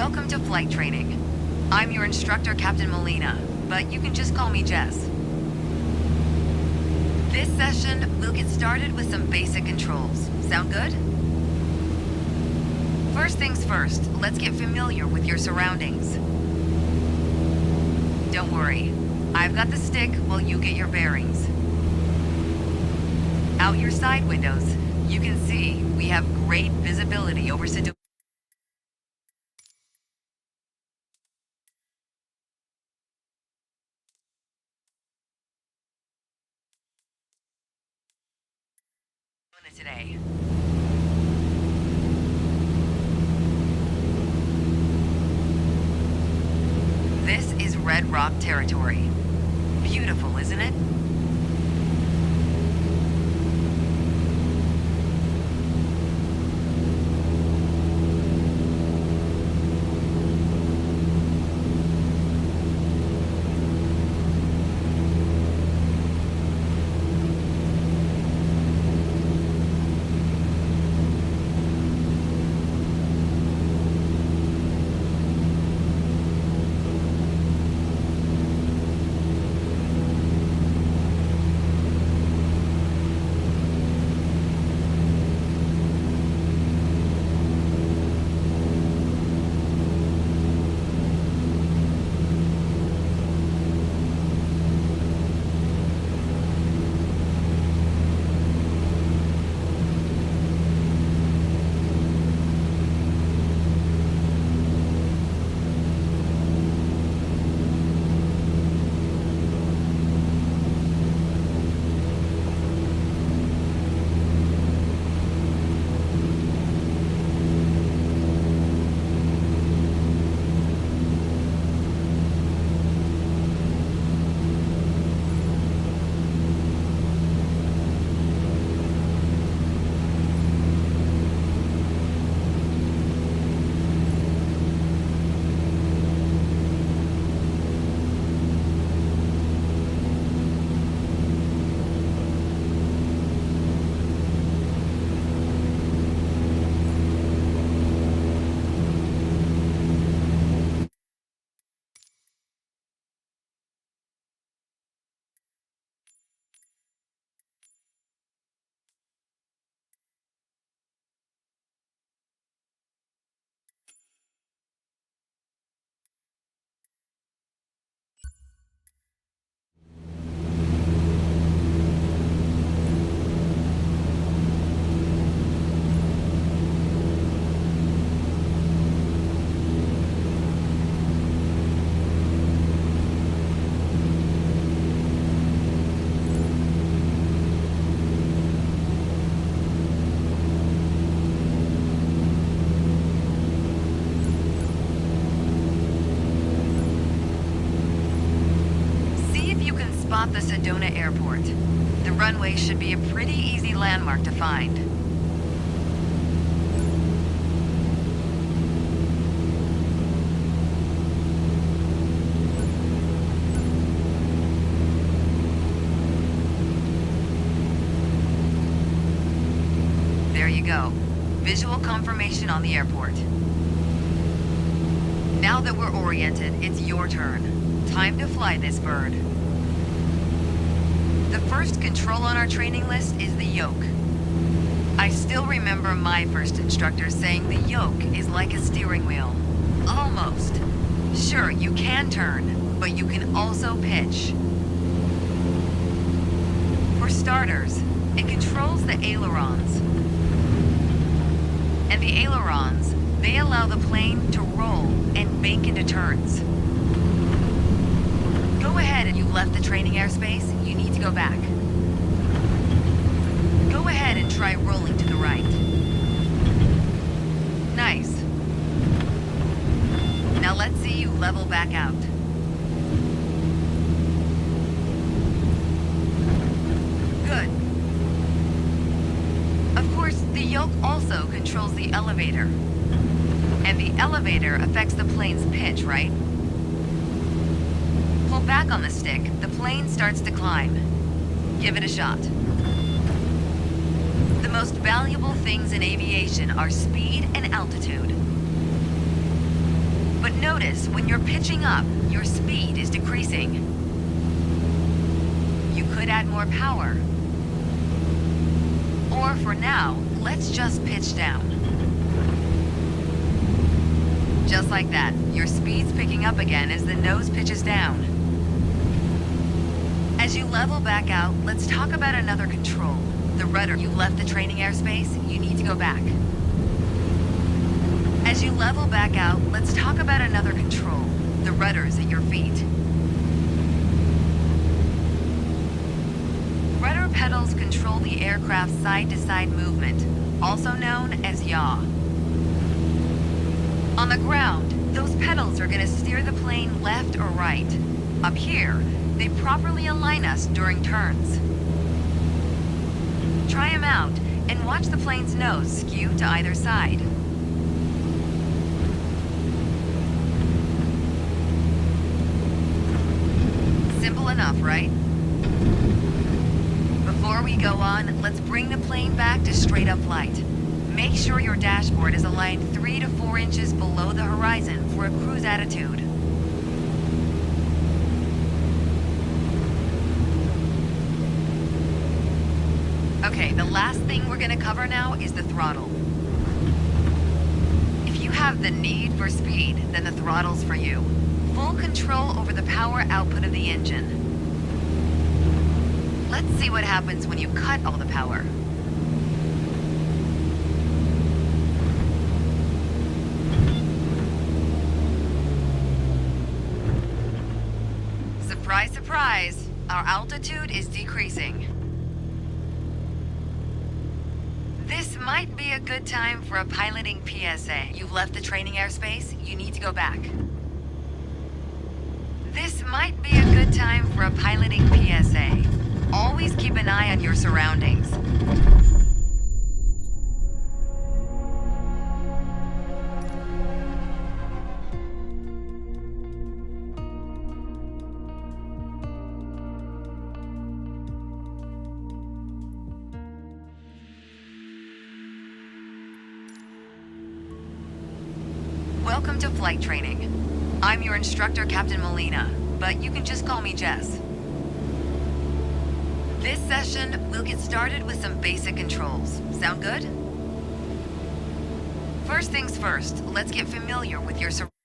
Welcome to flight training. I'm your instructor, Captain Molina, but you can just call me Jess. This session, we'll get started with some basic controls. Sound good? First things first, let's get familiar with your surroundings. Don't worry, I've got the stick while you get your bearings. Out your side windows, you can see we have great visibility over Sedona today. This is Red Rock territory. Beautiful, isn't it? Spot the Sedona Airport. The runway should be a pretty easy landmark to find. There you go. Visual confirmation on the airport. Now that we're oriented, it's your turn. Time to fly this bird. The first control on our training list is the yoke. I still remember my first instructor saying the yoke is like a steering wheel. Almost. Sure, you can turn, but you can also pitch. For starters, it controls the ailerons. And the ailerons, they allow the plane to roll and bank into turns. Go ahead, and you left the training airspace, you need to go back. Go ahead and try rolling to the right. Nice. Now let's see you level back out. Good. Of course, the yoke also controls the elevator. And the elevator affects the plane's pitch, right? Pull back on the stick, the plane starts to climb. Give it a shot. The most valuable things in aviation are speed and altitude. But notice, when you're pitching up, your speed is decreasing. You could add more power. Or for now, let's just pitch down. Just like that, your speed's picking up again as the nose pitches down. As you level back out, let's talk about another control. The rudder. You left the training airspace, you need to go back. As you level back out, let's talk about another control. The rudders at your feet. Rudder pedals control the aircraft's side-to-side movement, also known as yaw. On the ground, those pedals are going to steer the plane left or right. Up here, they properly align us during turns. Try them out and watch the plane's nose skew to either side. Simple enough, right? Before we go on, let's bring the plane back to straight-up flight. Make sure your dashboard is aligned 3 to 4 inches below the horizon for a cruise attitude. Okay, the last thing we're gonna cover now is the throttle. If you have the need for speed, then the throttle's for you. Full control over the power output of the engine. Let's see what happens when you cut all the power. Surprise, surprise, our altitude is decreasing. This might be a good time for a piloting PSA. You've left the training airspace, you need to go back. This might be a good time for a piloting PSA. Always keep an eye on your surroundings. Welcome to flight training. I'm your instructor, Captain Molina, but you can just call me Jess. This session, we'll get started with some basic controls. Sound good? First things first, let's get familiar with your surroundings.